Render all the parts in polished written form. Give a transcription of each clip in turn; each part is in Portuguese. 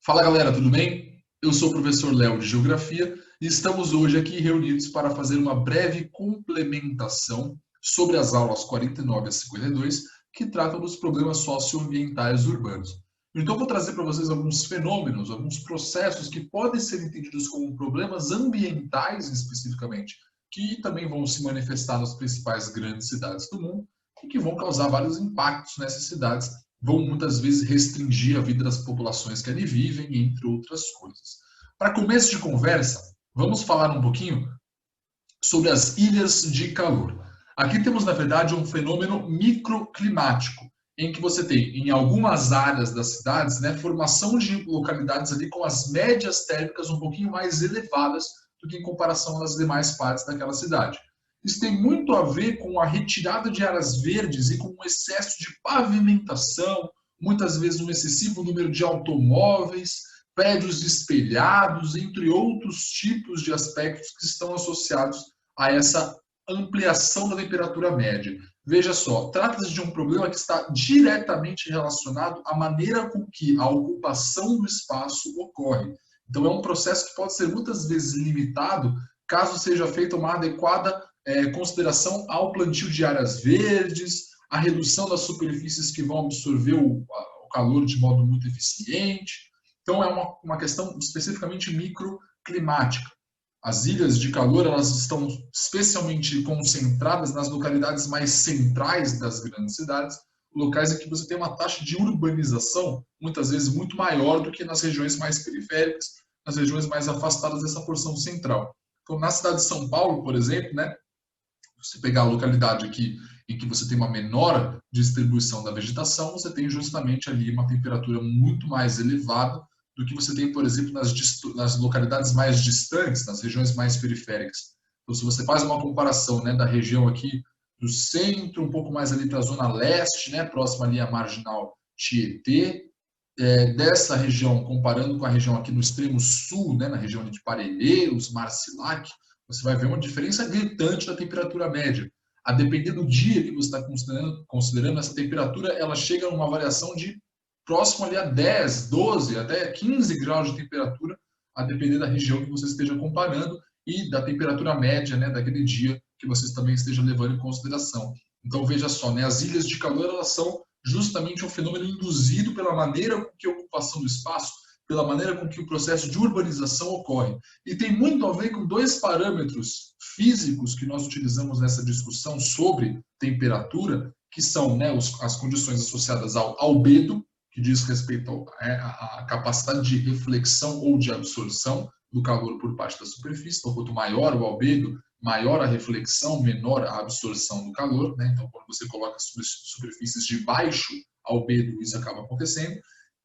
Fala galera, tudo bem? Eu sou o professor Léo de Geografia e estamos hoje aqui reunidos para fazer uma breve complementação sobre as aulas 49 a 52 que tratam dos problemas socioambientais urbanos. Então vou trazer para vocês alguns fenômenos, alguns processos que podem ser entendidos como problemas ambientais especificamente, que também vão se manifestar nas principais grandes cidades do mundo e que vão causar vários impactos nessas cidades, vão muitas vezes restringir a vida das populações que ali vivem, entre outras coisas. Para começo de conversa, vamos falar um pouquinho sobre as ilhas de calor. Aqui temos, na verdade, um fenômeno microclimático, em que você tem, em algumas áreas das cidades, formação de localidades ali com as médias térmicas um pouquinho mais elevadas do que em comparação às demais partes daquela cidade. Isso tem muito a ver com a retirada de áreas verdes e com um excesso de pavimentação, muitas vezes um excessivo número de automóveis, prédios espelhados, entre outros tipos de aspectos que estão associados a essa ampliação da temperatura média. Veja só, trata-se de um problema que está diretamente relacionado à maneira com que a ocupação do espaço ocorre. Então é um processo que pode ser muitas vezes limitado caso seja feita uma adequada consideração ao plantio de áreas verdes, a redução das superfícies que vão absorver o calor de modo muito eficiente. Então, é uma questão especificamente microclimática. As ilhas de calor elas estão especialmente concentradas nas localidades mais centrais das grandes cidades, locais em que você tem uma taxa de urbanização muitas vezes muito maior do que nas regiões mais periféricas, nas regiões mais afastadas dessa porção central. Então, na cidade de São Paulo, por exemplo, você pegar a localidade aqui em que você tem uma menor distribuição da vegetação, você tem justamente ali uma temperatura muito mais elevada do que você tem, por exemplo, nas localidades mais distantes, nas regiões mais periféricas. Então, se você faz uma comparação da região aqui do centro, um pouco mais ali para a zona leste, próxima ali à marginal Tietê, dessa região, comparando com a região aqui no extremo sul, na região de Parelheiros, Marcilac, você vai ver uma diferença gritante da temperatura média. A depender do dia que você está considerando, essa temperatura ela chega a uma variação de próximo ali a 10, 12, até 15 graus de temperatura, a depender da região que você esteja comparando e da temperatura média daquele dia que você também esteja levando em consideração. Então veja só, as ilhas de calor elas são justamente um fenômeno induzido pela maneira com que a ocupação do espaço, pela maneira com que o processo de urbanização ocorre. E tem muito a ver com dois parâmetros físicos que nós utilizamos nessa discussão sobre temperatura, que são as condições associadas ao albedo, que diz respeito à capacidade de reflexão ou de absorção do calor por parte da superfície. Então, quanto maior o albedo, maior a reflexão, menor a absorção do calor. Então, quando você coloca superfícies de baixo albedo, isso acaba acontecendo.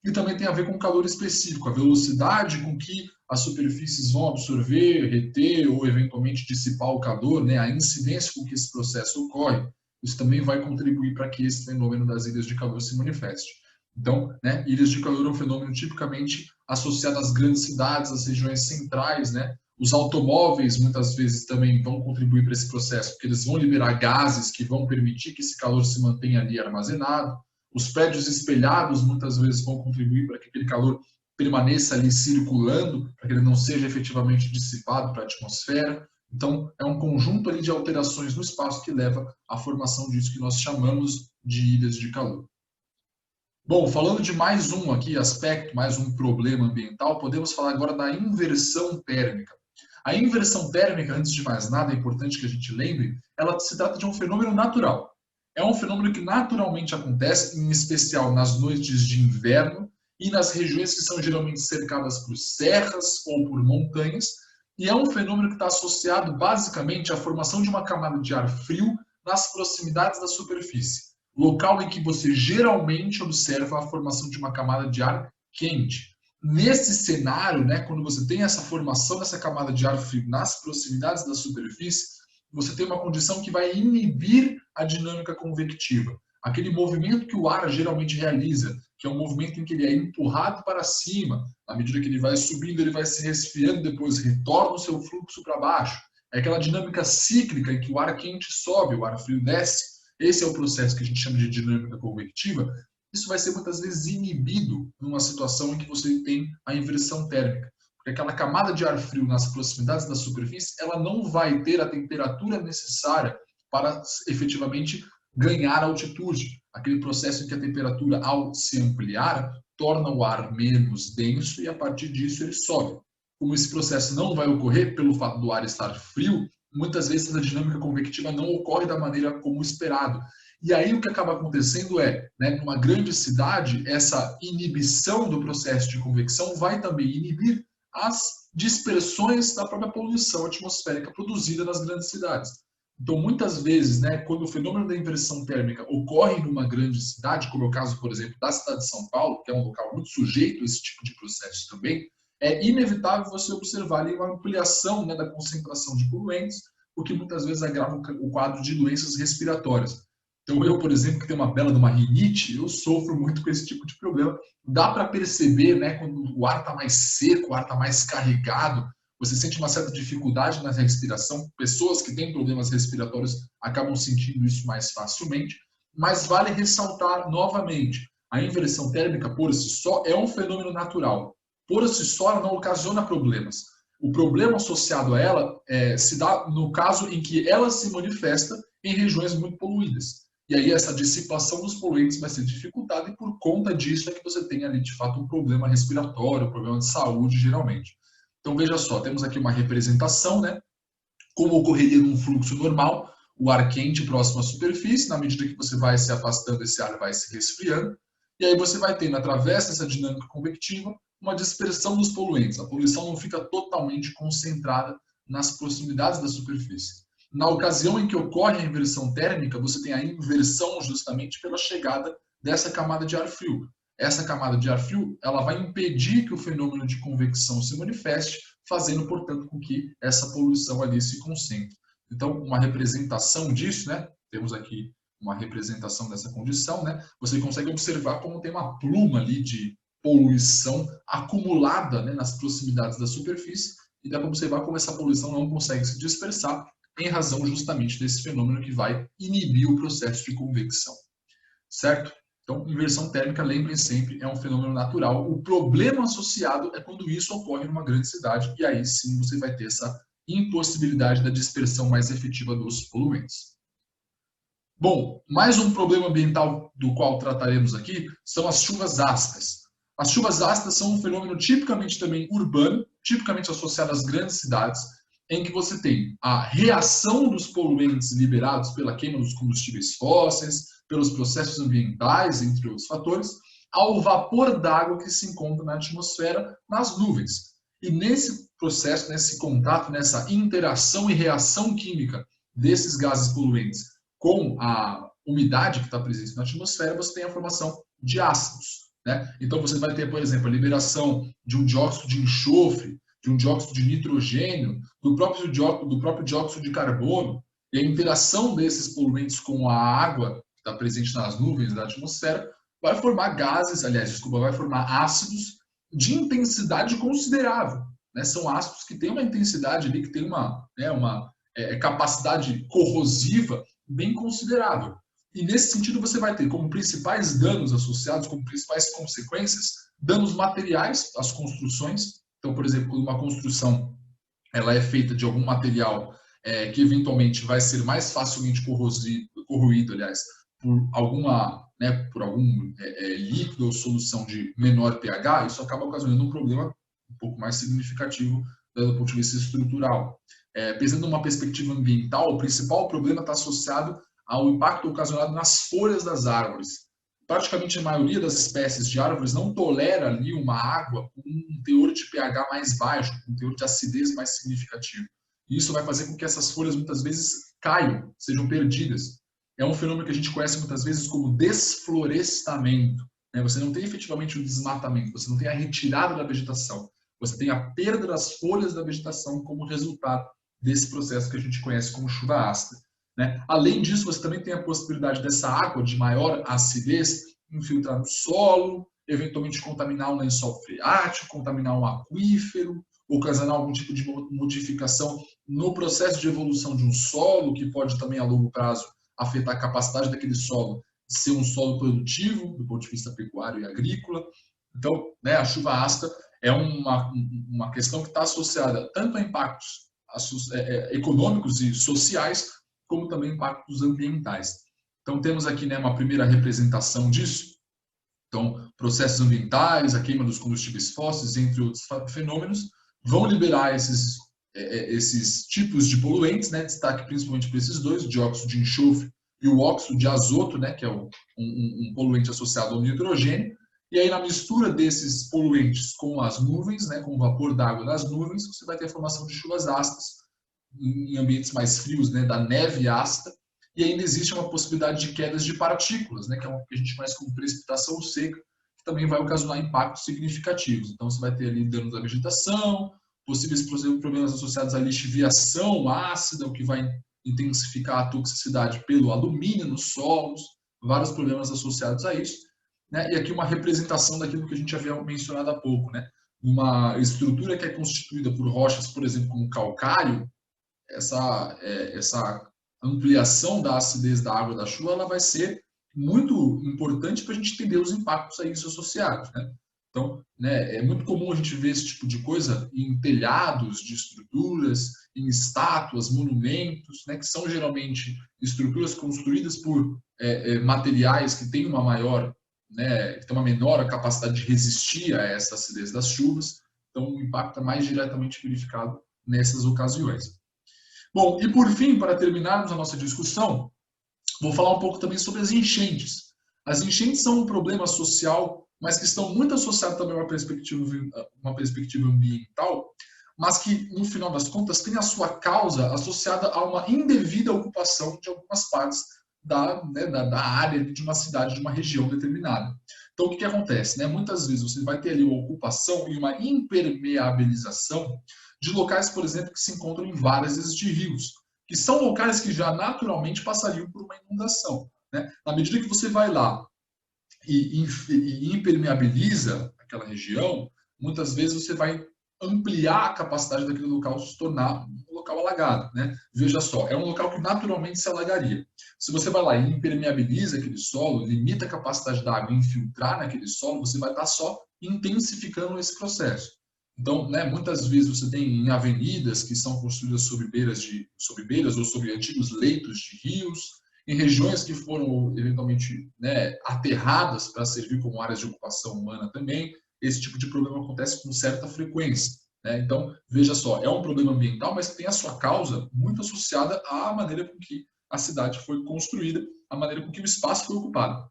E também tem a ver com calor específico, a velocidade com que as superfícies vão absorver, reter ou eventualmente dissipar o calor, a incidência com que esse processo ocorre. Isso também vai contribuir para que esse fenômeno das ilhas de calor se manifeste. Então, ilhas de calor é um fenômeno tipicamente associado às grandes cidades, às regiões centrais, Os automóveis muitas vezes também vão contribuir para esse processo, porque eles vão liberar gases que vão permitir que esse calor se mantenha ali armazenado. Os prédios espelhados muitas vezes vão contribuir para que aquele calor permaneça ali circulando, para que ele não seja efetivamente dissipado para a atmosfera. Então, é um conjunto ali de alterações no espaço que leva à formação disso que nós chamamos de ilhas de calor. Bom, falando de mais um aqui aspecto, mais um problema ambiental, podemos falar agora da inversão térmica. A inversão térmica, antes de mais nada, é importante que a gente lembre, ela se trata de um fenômeno natural. É um fenômeno que naturalmente acontece, em especial nas noites de inverno e nas regiões que são geralmente cercadas por serras ou por montanhas, e é um fenômeno que está associado basicamente à formação de uma camada de ar frio nas proximidades da superfície, local em que você geralmente observa a formação de uma camada de ar quente. Nesse cenário, quando você tem essa formação dessa camada de ar frio nas proximidades da superfície, você tem uma condição que vai inibir a dinâmica convectiva. Aquele movimento que o ar geralmente realiza, que é um movimento em que ele é empurrado para cima, à medida que ele vai subindo, ele vai se resfriando, depois retorna o seu fluxo para baixo. É aquela dinâmica cíclica em que o ar quente sobe, o ar frio desce. Esse é o processo que a gente chama de dinâmica convectiva. isso vai ser muitas vezes inibido numa situação em que você tem a inversão térmica. Porque aquela camada de ar frio nas proximidades da superfície, ela não vai ter a temperatura necessária para efetivamente ganhar altitude. Aquele processo em que a temperatura, ao se ampliar, torna o ar menos denso e a partir disso ele sobe. Como esse processo não vai ocorrer pelo fato do ar estar frio, muitas vezes a dinâmica convectiva não ocorre da maneira como esperado. E aí o que acaba acontecendo é, né, numa grande cidade, essa inibição do processo de convecção vai também inibir as dispersões da própria poluição atmosférica produzida nas grandes cidades. Então, muitas vezes, né, quando o fenômeno da inversão térmica ocorre numa grande cidade, como é o caso, por exemplo, da cidade de São Paulo, que é um local muito sujeito a esse tipo de processo também, é inevitável você observar ali uma ampliação, né, da concentração de poluentes, o que muitas vezes agrava o quadro de doenças respiratórias. Então, eu, por exemplo, que tenho uma bela de uma rinite, eu sofro muito com esse tipo de problema. Dá para perceber, né, quando o ar está mais seco, o ar está mais carregado, você sente uma certa dificuldade na respiração. Pessoas que têm problemas respiratórios acabam sentindo isso mais facilmente. Mas vale ressaltar novamente, a inversão térmica, por si só, é um fenômeno natural. Por si só, ela não ocasiona problemas. O problema associado a ela se dá no caso em que ela se manifesta em regiões muito poluídas. E aí essa dissipação dos poluentes vai ser dificultada e por conta disso é que você tem ali, de fato, um problema respiratório, um problema de saúde, geralmente. Então, veja só, temos aqui uma representação, né? Como ocorreria num fluxo normal, o ar quente próximo à superfície, na medida que você vai se afastando, esse ar vai se resfriando, e aí você vai tendo, através dessa dinâmica convectiva, uma dispersão dos poluentes. A poluição não fica totalmente concentrada nas proximidades da superfície. Na ocasião em que ocorre a inversão térmica, você tem a inversão justamente pela chegada dessa camada de ar frio. Essa camada de ar frio, ela vai impedir que o fenômeno de convecção se manifeste, fazendo, portanto, com que essa poluição ali se concentre. Então, uma representação disso, né? Temos aqui uma representação dessa condição, né? Você consegue observar como tem uma pluma ali de poluição acumulada, né, nas proximidades da superfície, e dá para observar como essa poluição não consegue se dispersar em razão justamente desse fenômeno que vai inibir o processo de convecção. Certo? Então, inversão térmica, lembrem sempre, é um fenômeno natural. O problema associado é quando isso ocorre numa grande cidade, e aí sim você vai ter essa impossibilidade da dispersão mais efetiva dos poluentes. Bom, mais um problema ambiental do qual trataremos aqui são as chuvas ácidas. As chuvas ácidas são um fenômeno tipicamente também urbano, tipicamente associado às grandes cidades, em que você tem a reação dos poluentes liberados pela queima dos combustíveis fósseis, pelos processos ambientais, entre outros fatores, ao vapor d'água que se encontra na atmosfera, nas nuvens. E nesse processo, nesse contato, nessa interação e reação química desses gases poluentes com a umidade que está presente na atmosfera, você tem a formação de ácidos, né? Então você vai ter, por exemplo, a liberação de um dióxido de enxofre, de um dióxido de nitrogênio, do próprio dióxido de carbono, e a interação desses poluentes com a água que está presente nas nuvens da atmosfera vai formar gases, vai formar ácidos de intensidade considerável, né? São ácidos que têm uma intensidade ali, que tem uma capacidade corrosiva bem considerável. E nesse sentido você vai ter como principais danos associados, como principais consequências, danos materiais às construções. Então, por exemplo, quando uma construção ela é feita de algum material que eventualmente vai ser mais facilmente corroído, por algum líquido ou solução de menor pH, isso acaba ocasionando um problema um pouco mais significativo do ponto de vista estrutural. Pensando numa perspectiva ambiental, o principal problema está associado ao impacto ocasionado nas folhas das árvores. Praticamente a maioria das espécies de árvores não tolera ali uma água com um teor de pH mais baixo, com um teor de acidez mais significativo. E isso vai fazer com que essas folhas muitas vezes caiam, sejam perdidas. É um fenômeno que a gente conhece muitas vezes como desflorestamento. Você não tem efetivamente um desmatamento, você não tem a retirada da vegetação, você tem a perda das folhas da vegetação como resultado desse processo que a gente conhece como chuva ácida. Além disso, você também tem a possibilidade dessa água de maior acidez infiltrar no solo, eventualmente contaminar um lençol freático, contaminar um aquífero, ocasionar algum tipo de modificação no processo de evolução de um solo, que pode também a longo prazo afetar a capacidade daquele solo ser um solo produtivo do ponto de vista pecuário e agrícola. Então, né, a chuva ácida é uma questão que está associada tanto a impactos econômicos e sociais, como também impactos ambientais. Então, temos aqui, né, uma primeira representação disso. Então, processos ambientais, a queima dos combustíveis fósseis, entre outros fenômenos, vão liberar esses tipos de poluentes, né, destaque principalmente para esses dois, o dióxido de enxofre e o óxido de azoto, né, que é um poluente associado ao nitrogênio. E aí, na mistura desses poluentes com as nuvens, né, com o vapor d'água das nuvens, você vai ter a formação de chuvas ácidas em ambientes mais frios, né, da neve ácida. E ainda existe uma possibilidade de quedas de partículas, né, que é o que a gente conhece como precipitação seca, que também vai ocasionar impactos significativos. Então, você vai ter ali danos à vegetação, possíveis problemas associados à lixiviação ácida, o que vai intensificar a toxicidade pelo alumínio nos solos, vários problemas associados a isso. Né? E aqui uma representação daquilo que a gente havia mencionado há pouco, né? Uma estrutura que é constituída por rochas, por exemplo, como calcário, essa ampliação da acidez da água da chuva, ela vai ser muito importante para a gente entender os impactos a isso associados, né? Então, né, é muito comum a gente ver esse tipo de coisa em telhados de estruturas, em estátuas, monumentos, né, que são geralmente estruturas construídas por materiais que têm uma maior, né, que tem uma menor capacidade de resistir a essa acidez das chuvas. Então, o impacto é mais diretamente verificado nessas ocasiões. Bom, e por fim, para terminarmos a nossa discussão, vou falar um pouco também sobre as enchentes. As enchentes são um problema social, mas que estão muito associados também a uma perspectiva ambiental, mas que, no final das contas, tem a sua causa associada a uma indevida ocupação de algumas partes da área de uma cidade, de uma região determinada. Então, o que acontece? Né? Muitas vezes você vai ter ali uma ocupação e uma impermeabilização de locais, por exemplo, que se encontram em várias de rios, que são locais que já naturalmente passariam por uma inundação. Né? Na medida que você vai lá e impermeabiliza aquela região, muitas vezes você vai ampliar a capacidade daquele local se tornar um local alagado. Né? Veja só, é um local que naturalmente se alagaria. Se você vai lá e impermeabiliza aquele solo, limita a capacidade da água infiltrar naquele solo, você vai estar só intensificando esse processo. Então, né, muitas vezes você tem avenidas que são construídas sobre beiras ou sobre antigos leitos de rios, em regiões que foram eventualmente, né, aterradas para servir como áreas de ocupação humana também. Esse tipo de problema acontece com certa frequência. Né? Então, veja só, é um problema ambiental, mas que tem a sua causa muito associada à maneira com que a cidade foi construída, à maneira com que o espaço foi ocupado.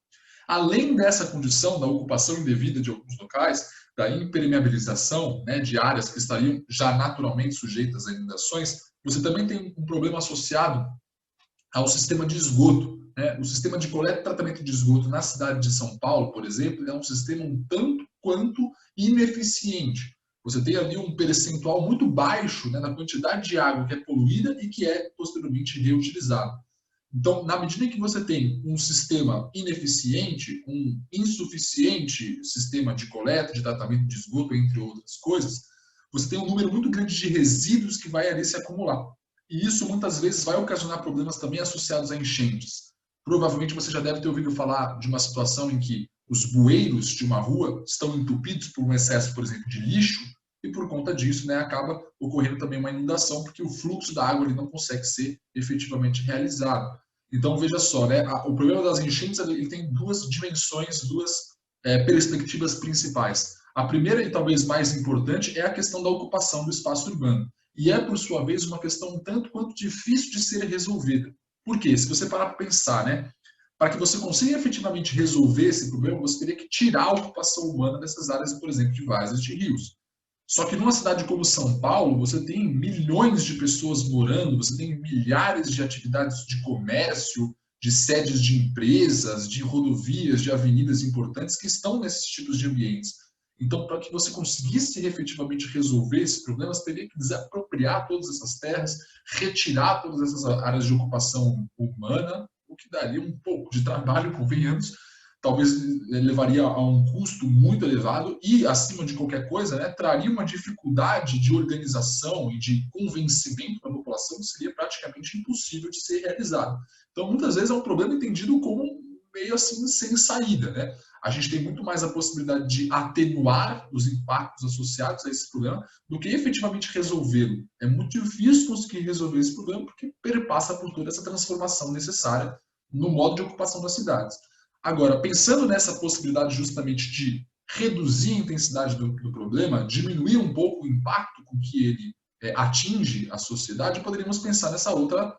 Além dessa condição da ocupação indevida de alguns locais, da impermeabilização, né, de áreas que estariam já naturalmente sujeitas a inundações, você também tem um problema associado ao sistema de esgoto. Né? O sistema de coleta e tratamento de esgoto na cidade de São Paulo, por exemplo, é um sistema um tanto quanto ineficiente. Você tem ali um percentual muito baixo, né, na quantidade de água que é poluída e que é posteriormente reutilizada. Então, na medida em que você tem um sistema ineficiente, um insuficiente sistema de coleta, de tratamento de esgoto, entre outras coisas, você tem um número muito grande de resíduos que vai ali se acumular. E isso muitas vezes vai ocasionar problemas também associados a enchentes. Provavelmente você já deve ter ouvido falar de uma situação em que os bueiros de uma rua estão entupidos por um excesso, por exemplo, de lixo, e por conta disso, né, acaba ocorrendo também uma inundação, porque o fluxo da água ali não consegue ser efetivamente realizado. Então, veja só, né, o problema das enchentes ele tem duas dimensões, duas perspectivas principais. A primeira e talvez mais importante é a questão da ocupação do espaço urbano. E é, por sua vez, uma questão um tanto quanto difícil de ser resolvida. Por quê? Se você parar para pensar, né, para que você consiga efetivamente resolver esse problema, você teria que tirar a ocupação humana dessas áreas, por exemplo, de várzeas de rios. Só que numa cidade como São Paulo, você tem milhões de pessoas morando, você tem milhares de atividades de comércio, de sedes de empresas, de rodovias, de avenidas importantes que estão nesses tipos de ambientes. Então, para que você conseguisse efetivamente resolver esses problemas, você teria que desapropriar todas essas terras, retirar todas essas áreas de ocupação humana, o que daria um pouco de trabalho, convenhamos, talvez levaria a um custo muito elevado e, acima de qualquer coisa, né, traria uma dificuldade de organização e de convencimento da população que seria praticamente impossível de ser realizado. Então, muitas vezes é um problema entendido como meio assim sem saída, né? A gente tem muito mais a possibilidade de atenuar os impactos associados a esse problema do que efetivamente resolvê-lo. É muito difícil conseguir resolver esse problema porque perpassa por toda essa transformação necessária no modo de ocupação das cidades. Agora, pensando nessa possibilidade justamente de reduzir a intensidade do problema, diminuir um pouco o impacto com que ele atinge a sociedade, poderíamos pensar nessa outra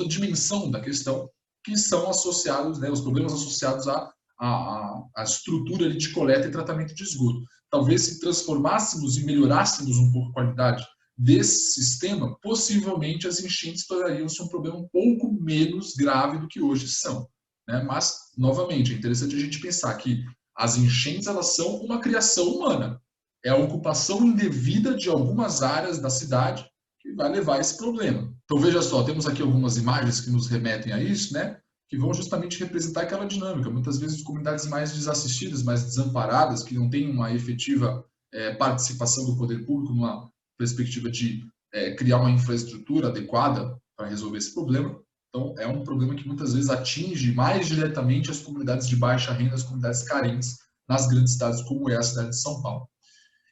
dimensão da questão, que são associados, né, os problemas associados à estrutura de coleta e tratamento de esgoto. Talvez se transformássemos e melhorássemos um pouco a qualidade desse sistema, possivelmente as enchentes tornariam-se um problema um pouco menos grave do que hoje são, né? Mas, novamente, é interessante a gente pensar que as enchentes elas são uma criação humana. É a ocupação indevida de algumas áreas da cidade que vai levar a esse problema. Então, veja só, temos aqui algumas imagens que nos remetem a isso, né? Que vão justamente representar aquela dinâmica. Muitas vezes, comunidades mais desassistidas, mais desamparadas, que não têm uma efetiva participação do poder público numa perspectiva de criar uma infraestrutura adequada para resolver esse problema. Então, é um problema que muitas vezes atinge mais diretamente as comunidades de baixa renda, as comunidades carentes, nas grandes cidades como é a cidade de São Paulo.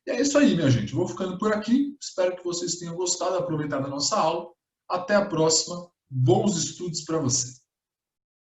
E é isso aí, minha gente. Vou ficando por aqui. Espero que vocês tenham gostado, aproveitado a nossa aula. Até a próxima. Bons estudos para você.